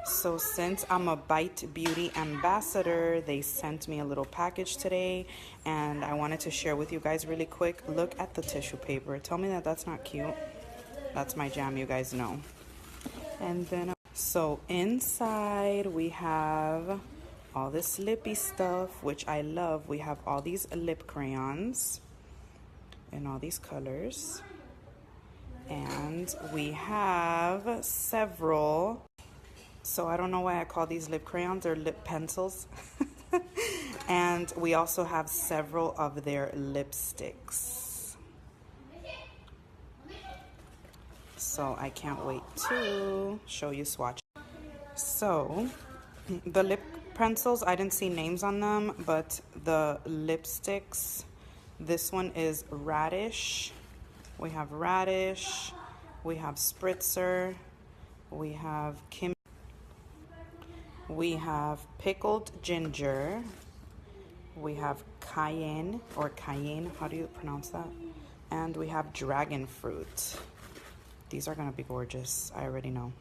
So since I'm a Bite Beauty ambassador, they sent me a little package today, and I wanted to share with you guys really quick. Look at the tissue paper. Tell me that that's not cute. That's my jam, you guys know. And then, so inside we have all this lippy stuff, which I love. We have all these lip crayons in all these colors. And we have several. So I don't know why I call these lip crayons. They're lip pencils. And we also have several of their lipsticks. So I can't wait to show you swatch. So the lip pencils, I didn't see names on them, but the lipsticks, this one is Radish. We have Radish. We have Spritzer. We have Kim. We have Pickled Ginger. We have Cayenne, or Cayenne, how do you pronounce that? And we have Dragon Fruit. These are gonna be gorgeous, I already know.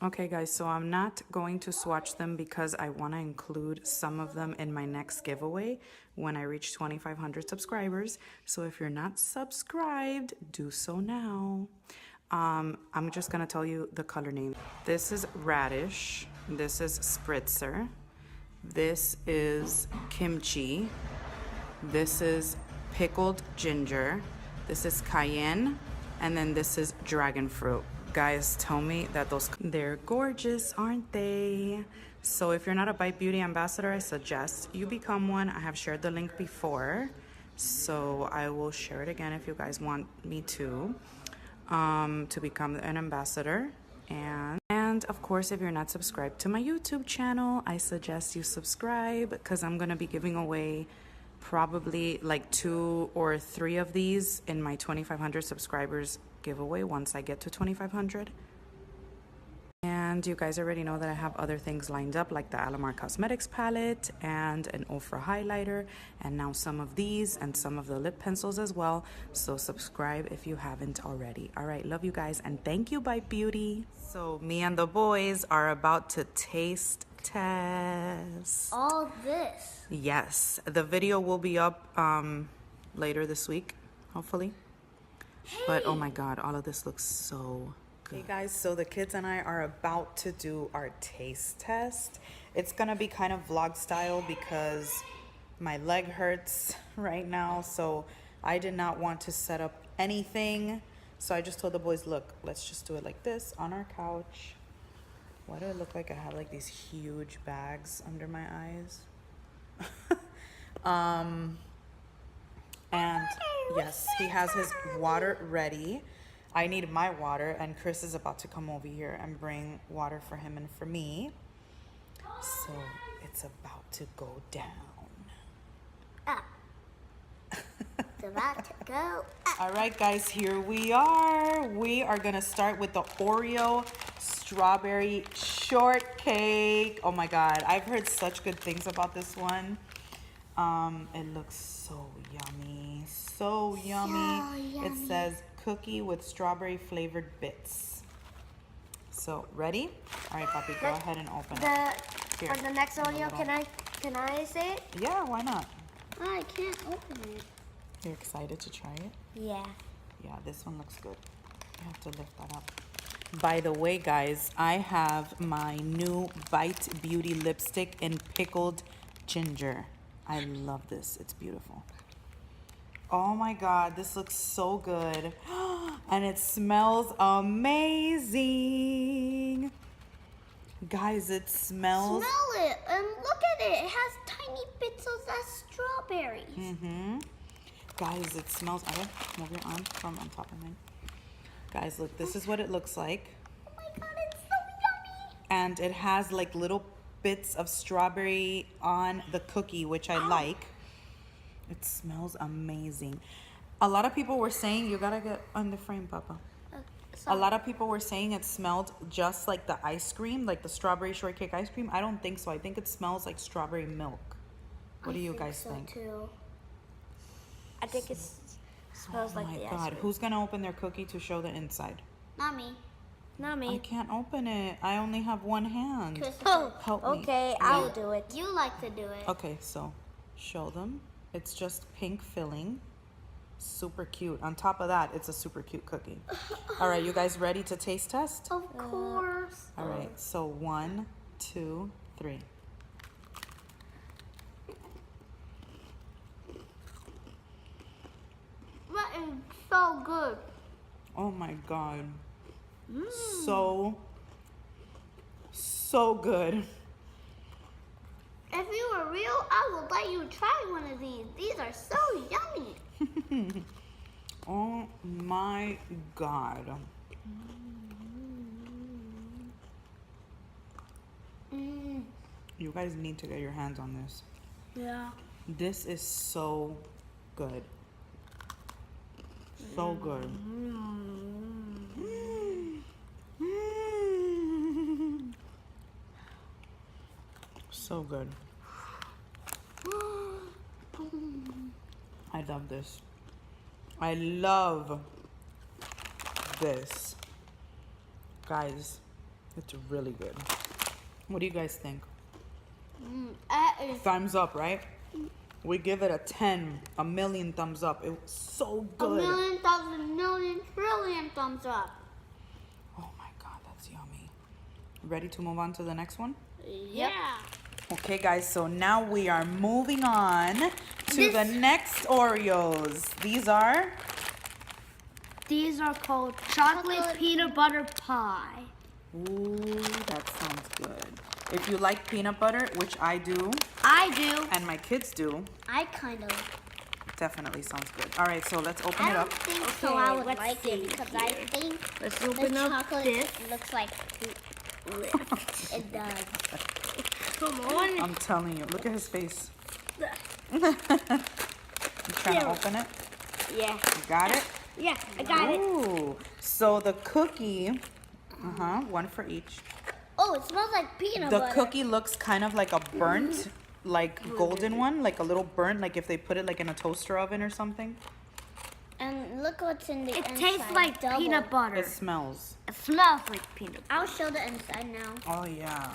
Okay guys, so I'm not going to swatch them because I wanna include some of them in my next giveaway when I reach 2,500 subscribers. So if you're not subscribed, do so now. I'm just gonna tell you the color name. This is Radish. This is Spritzer. This is Kimchi. This is Pickled Ginger. This is Cayenne. And then this is Dragon Fruit. Guys, tell me that they're gorgeous, aren't they? So if you're not a Bite Beauty ambassador, I suggest you become one. I have shared the link before, so I will share it again if you guys want me to become an ambassador. And of course, if you're not subscribed to my YouTube channel, I suggest you subscribe, because I'm gonna be giving away probably like 2 or 3 of these in my 2,500 subscribers giveaway once I get to 2,500. And you guys already know that I have other things lined up, like the Alamar Cosmetics palette and an Ofra highlighter, and now some of these and some of the lip pencils as well. So subscribe if you haven't already. All right, love you guys, and thank you, Bite Beauty. So me and the boys are about to taste test all this. Yes, the video will be up later this week, hopefully. Hey. But oh my god, all of this looks so good. Hey guys, so the kids and I are about to do our taste test. It's gonna be kind of vlog style because my leg hurts right now, so I did not want to set up anything. So I just told the boys, look, let's just do it like this on our couch. Why do I look like I have like these huge bags under my eyes? And yes, he has his water ready. I need my water, and Chris is about to come over here and bring water for him and for me. So it's about to go down. It's about to go up. All right, guys, here we are. We are gonna start with the Oreo strawberry shortcake. Oh my god, I've heard such good things about this one. It looks so yummy, so yummy. So yummy. It says cookie with strawberry flavored bits. So ready? All right, Papi, go ahead and open it. Here, for the next Oreo, can I say it? Yeah, why not? I can't open it. You're excited to try it? Yeah. Yeah, this one looks good. You have to lift that up. By the way, guys, I have my new Bite Beauty lipstick in Pickled Ginger. I love this. It's beautiful. Oh my god, this looks so good. And it smells amazing. Guys, it smells... Smell it and look at it. It has tiny bits of that strawberries. Mm-hmm. Guys, it smells... Okay, move your arm from on top of mine. Guys, look, this is what it looks like. Oh my god, it's so yummy. And it has like little bits of strawberry on the cookie, which I like. It smells amazing. A lot of people were saying, you gotta get on the frame, Papa. A lot of people were saying it smelled just like the ice cream, like the strawberry shortcake ice cream. I don't think so. I think it smells like strawberry milk. What do you guys think? Too. I think it smells like the ice cream. Oh my god, who's gonna open their cookie to show the inside? Not me. Not I me. can't open it. I only have one hand. Christopher, Help me. Okay, I'll do it. you like to do it. Okay, so show them. It's just pink filling. Super cute. On top of that, it's a super cute cookie. All right, you guys ready to taste test? Of course. All right, so 1, 2, 3. That is so good. Oh my God. So good. If you were real, I would let you try one of these. These are so yummy. Oh my God. You guys need to get your hands on this. Yeah. This is so good. So good. So good. I love this. I love this. Guys, it's really good. What do you guys think? That is Thumbs up, right? We give it a 10, a million thumbs up. It was so a good. million, thousand, million, trillion thumbs up. Oh my God, that's yummy. Ready to move on to the next one? Yeah. Okay, guys, so now we are moving on to the next Oreos. These are called chocolate peanut butter pie. Ooh, that sounds good. If you like peanut butter, which I do, I do. and my kids do, I kind of. definitely sounds good. All right, so let's open I it don't up. think so. Okay, I would let's like see it because I here. think Let's the open up chocolate this. looks like it does. Come on. I'm telling you, look at his face. You trying to open it? Yeah. You got it? Yeah, I got it. Ooh, so the cookie, one for each. Oh, it smells like peanut The butter. cookie looks kind of like a burnt, like golden one, like a little burnt, like if they put it like in a toaster oven or something. And look what's in the It inside. tastes like Double. peanut butter. It smells. It smells like peanut butter. I'll show the inside now. Oh yeah.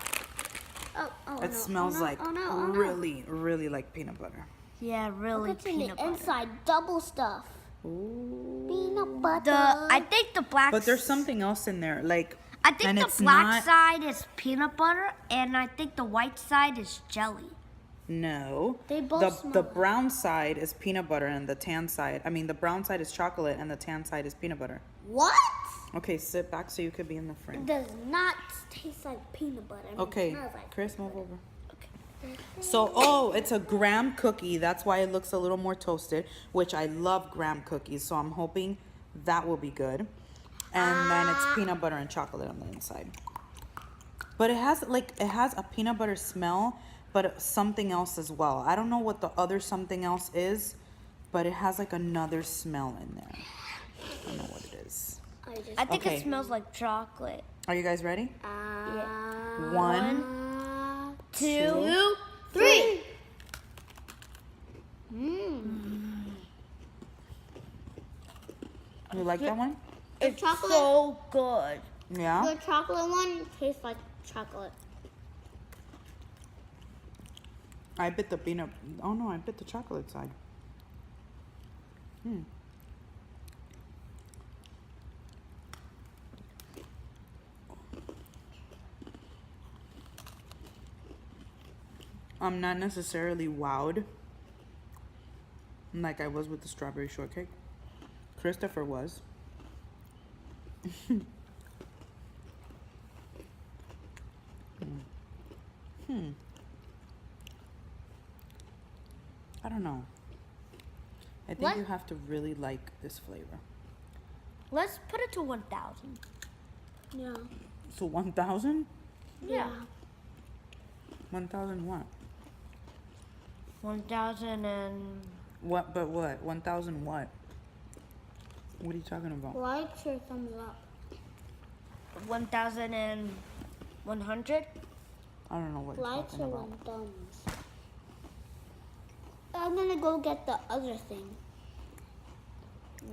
Oh, It no. smells like no. really, really like peanut butter. Yeah, Look really what's in the peanut butter. inside. Double stuff. Ooh. Peanut butter. I think the black. But there's something else in there, like. I think and the it's black not- side is peanut butter, and I think the white side is jelly. No. They both the smell like- brown side is peanut butter and the tan side. I mean, the brown side is chocolate and the tan side is peanut butter. What? Okay, sit back so you could be in the It frame. does not taste like peanut butter. I mean, Okay, It smells like Chris, move over. Okay. So, oh, it's a graham cookie. That's why it looks a little more toasted, which I love graham cookies. So I'm hoping that will be good. And then it's peanut butter and chocolate on the inside. But it has a peanut butter smell, but something else as well. I don't know what the other something else is, but it has like another smell in there. I don't know what it is. I think Okay. it smells like chocolate. Are you guys ready? Yeah. 1, 2, 3. You like that one? It's chocolate- so good. Yeah? The chocolate one tastes like chocolate. I bit the peanut. Oh no, I bit the chocolate side. I'm not necessarily wowed like I was with the strawberry shortcake. Christopher was. I don't know. I think What? you have to really like this flavor. Let's put it to 1,000. Yeah. So 1,000? Yeah. 1,000 what? 1,000 and... What? But what? 1,000 what? What are you talking about? Likes or thumbs up? 1,100? I don't know what you're Likes talking or about. 1 thumbs? I'm gonna go get the other thing.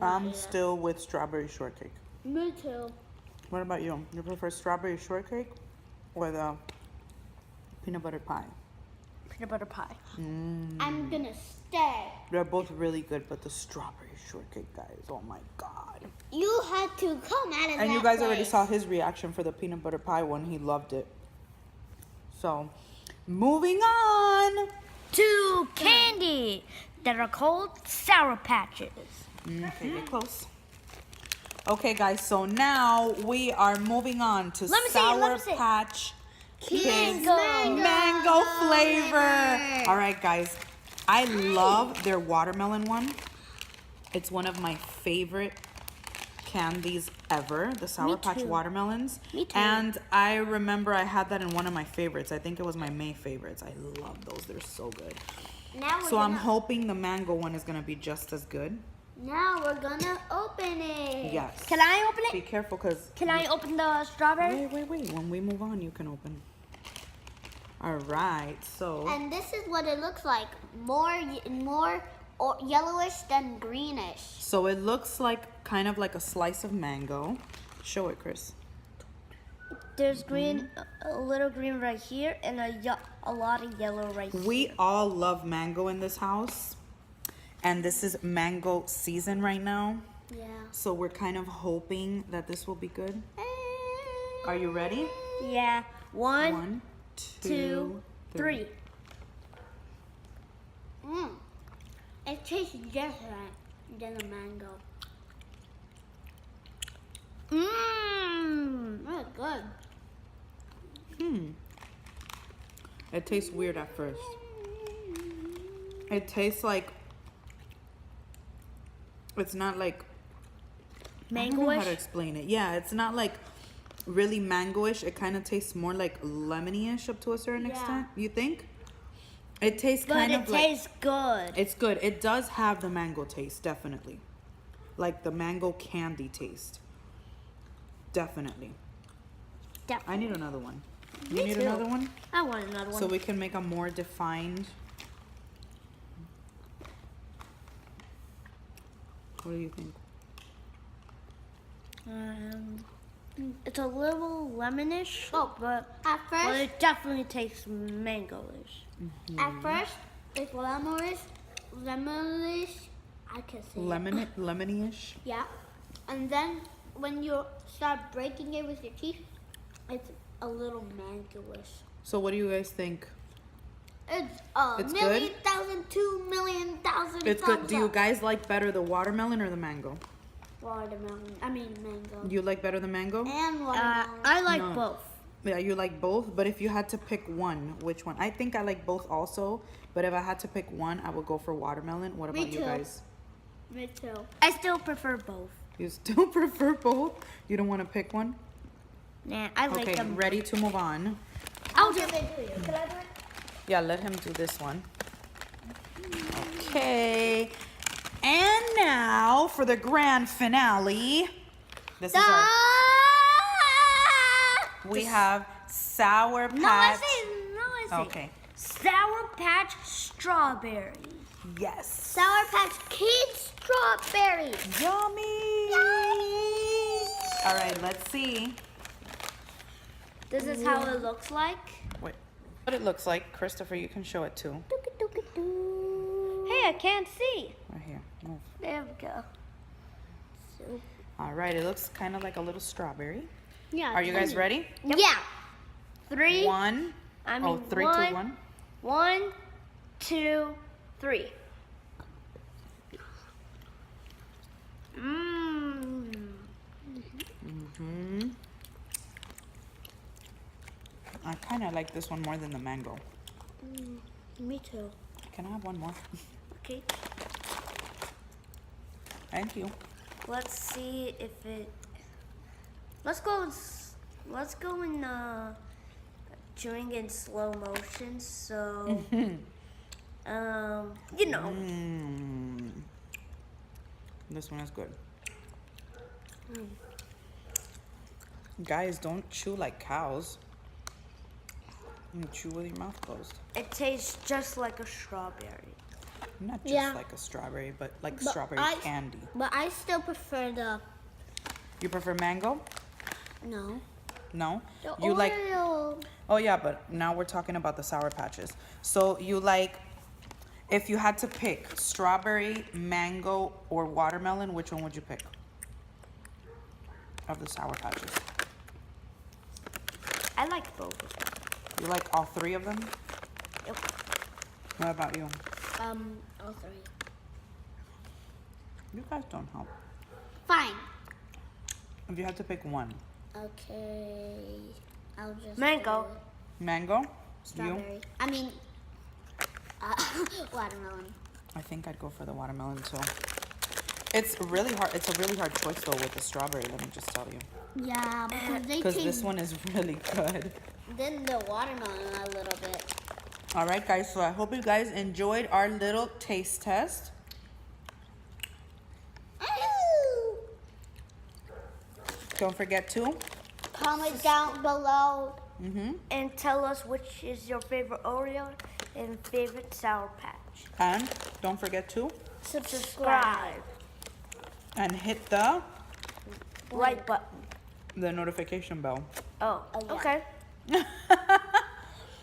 I'm still with strawberry shortcake. Me too. What about you? You prefer strawberry shortcake or the peanut butter pie? Peanut butter pie. I'm gonna stay. They're both really good, but the strawberry shortcake, guys, oh my god. You had to come out of that And you guys already place. saw his reaction for the peanut butter pie one. He loved it. So, moving on. To candy that are called Sour Patches. Okay, get close. Okay, guys, so now we are moving on to Let me see, Sour let me see. Patch Kids Mango. Mango flavor. All right, guys, I love their watermelon one. It's one of my favorite candies ever, the Sour Patch too. watermelons. Me too. And I remember I had that in one of my favorites. I think it was my May favorites. I love those. They're so good. Now we're So I'm gonna, hoping the mango one is going to be just as good. Now we're gonna open it. Yes. Can I open Be it? careful because... Can I open the strawberry? Wait. When we move on, you can open. All right, so... And this is what it looks like. More yellowish than greenish. So it looks like kind of like a slice of mango. Show it, Chris. There's green, a little green right here, and a lot of yellow right here. We all love mango in this house. And this is mango season right now. Yeah. So we're kind of hoping that this will be good. Are you ready? Yeah. One, One, two, three. It tastes different than a mango. That's good. It tastes weird at first. It tastes like... It's not like... I don't know how to Mango-ish. explain it. Yeah, it's not like really mango-ish. It kind of tastes more like lemony-ish up to a certain extent. You think? It tastes But kind it of like... tastes good. It's good. It does have the mango taste, definitely. Like the mango candy taste. Definitely. I need another one. You Me need too. another one? I want another one. So we can make a more defined... What do you think? It's a little lemonish, but At first, it definitely tastes mango-ish. at first, it's lemonish. I can say it. Lemony-ish? Yeah. And then when you start breaking it with your teeth, it's a little mango-ish. So what do you guys think? It's It's million, good? thousand, 2 million, thousand. It's good. thumbs Do you up. guys like better the watermelon or the mango? Watermelon. I mean mango. You like better the mango? And watermelon. I like No. both. Yeah, you like both, but if you had to pick one, which one? I think I like both also, but if I had to pick one, I would go for watermelon. What Me about you too. guys? Me too. I still prefer both. You still prefer both? You don't want to pick one? Nah, I like Okay, them. ready to move on. I'll do it. Can I do it? Yeah, let him do this one. Okay. And now for the grand finale. This is our... We have Sour Patch. No, I say. Okay. Sour Patch Strawberry. Yes. Sour Patch Kids strawberry. Yummy. All right, let's see. This is how it looks like. Wait. What it looks like. Christopher, you can show it too. Hey, I can't see. Right here. Move. There we go. So, All right, it looks kind of like a little strawberry. Yeah. Are you guys ready? Yeah. 3. One. I mean, 3, 2, 1. 1, 2, 3. I kind of like this one more than the mango. Me too. Can I have one more? Okay. Thank you. Let's see if it. Let's go. Let's go in chewing in slow motion. So, you know. This one is good. Guys, don't chew like cows. You chew with your mouth closed. It tastes just like a strawberry. Not just Yeah. like a strawberry, but like But strawberry candy. But I still prefer the. You prefer mango? No. No? The You like... Oreo. Oh, yeah, but now we're talking about the Sour Patches. So you like... If you had to pick strawberry, mango, or watermelon, which one would you pick? Of the Sour Patches. I like both of them. You like all three of them? Yep. What about you? All three. You guys don't help. Fine. If you had to pick one. Okay. I'll just Mango. do Mango? strawberry. You? I mean, watermelon. I think I'd go for the watermelon too. It's really hard. It's a really hard choice though with the strawberry, let me just tell you. Yeah, because they Because taste. this one is really good. Then the watermelon a little bit. All right, guys. So I hope you guys enjoyed our little taste test. Don't forget to Comment down below. And tell us which is your favorite Oreo and favorite Sour Patch. and don't forget to Subscribe. and hit the Like button. notification bell. Oh, yeah. okay.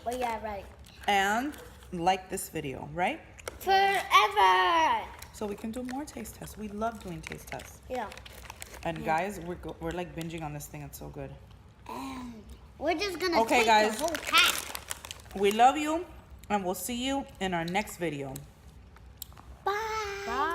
Oh yeah, right. And like this video, right? Forever. So we can do more taste tests. We love doing taste tests. Yeah. And guys, we're like binging on this thing. It's so good. We're just gonna Okay, take guys. the whole pack. We love you, and we'll see you in our next video. Bye. Bye.